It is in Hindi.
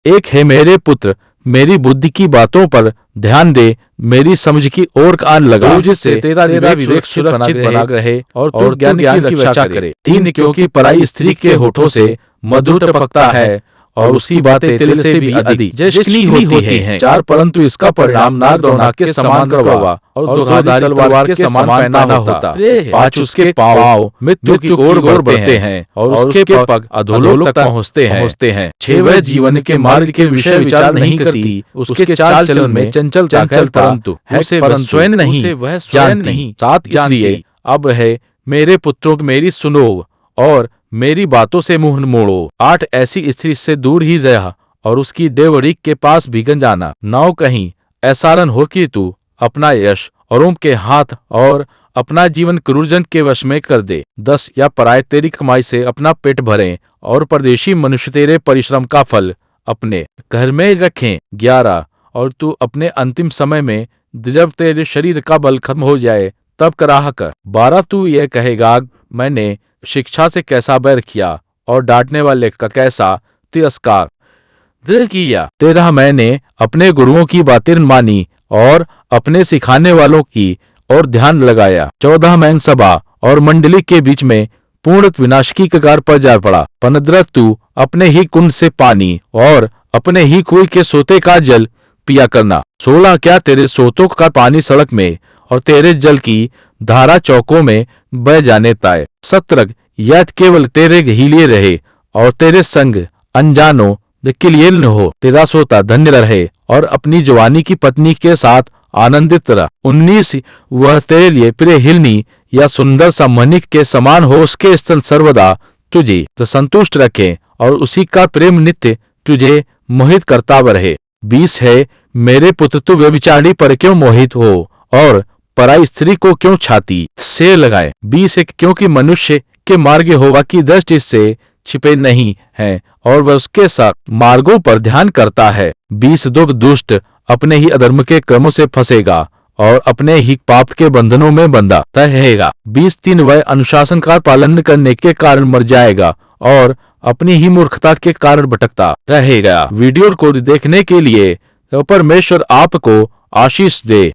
एक है मेरे पुत्र, मेरी बुद्धि की बातों पर ध्यान दे, मेरी समझ की ओर कान लगा, जिससे तेरा विवेक सुरक्षित बना रहे और तू ज्ञान की रक्षा करे। 3 क्योंकि पराई स्त्री के होठों से मधु टपकता है और उसकी बातें तिल से भी अधिक जश्नी होती हैं। 4 परंतु इसका परिणाम नाग और नाग के समान कड़वा और दोधारी तलवार के समान पैना होता। 5 उसके पाँव मृत्यु की ओर बढ़ते हैं और उसके पग अधोलोक तक पहुँचते हैं। 6 वह जीवन के मार्ग के विषय विचार नहीं करती, उसके चाल चलन में चंचलता परंतु उसे वह स्वयं नहीं जानती। 7 इसलिए अब है मेरे पुत्रों मेरी सुनो और मेरी बातों से मुंह मोड़ो। 8 ऐसी स्त्री से दूर ही रहा और उसकी डेवड़ी के पास भीगन जाना। 9 कहीं ऐसा न हो कि तू अपना यश औरों के हाथ और अपना जीवन क्रूरजन के वश में कर दे। 10 या पराये तेरी कमाई से अपना पेट भरें और परदेशी मनुष्य तेरे परिश्रम का फल अपने घर में रखें। 11 और तू अपने अंतिम समय में जब तेरे शरीर का बल खत्म हो जाए तब कराह कर। 12 तू यह कहेगा मैंने शिक्षा से कैसा बैर किया और डांटने वाले का कैसा तिरस्कार किया। 13 मैंने अपने गुरुओं की बातें मानी और अपने सिखाने वालों की और ध्यान लगाया। 14 मैं सभा और मंडली के बीच में पूर्ण विनाश की कगार पर जा पड़ा। 15 तू अपने ही कुंड से पानी और अपने ही कुएं के सोते का जल पिया करना। 16 क्या तेरे सोतों का पानी सड़क में और तेरे जल की धारा चौकों में बह जाने पाए। 17 यह केवल तेरे ही लिए रहे और तेरे संग अनजानो के लिए न हो। तेरा सोता धन्य रहे और अपनी जवानी की पत्नी के साथ आनंदित रह। 19 वह तेरे लिए प्रिय हिलनी या सुंदर सा मणिक के समान हो, उसके स्तन सर्वदा तुझे संतुष्ट रखे और उसी का प्रेम नित्य तुझे मोहित करता रहे। 20 है मेरे पुत्र तू व्यभिचारी पर क्यों मोहित हो और पराई स्त्री को क्यों छाती से लगाए। 20 क्योंकि मनुष्य के मार्ग होगा की दृष्टि से छिपे नहीं है और वह उसके साथ मार्गों पर ध्यान करता है। 20 दुष्ट अपने ही अधर्म के क्रमों से फंसेगा और अपने ही पाप के बंधनों में बंधा रहेगा। 20 वह अनुशासन का पालन करने के कारण मर जाएगा और अपनी ही मूर्खता के कारण भटकता रहेगा। वीडियो को देखने के लिए परमेश्वर आपको आशीष दे।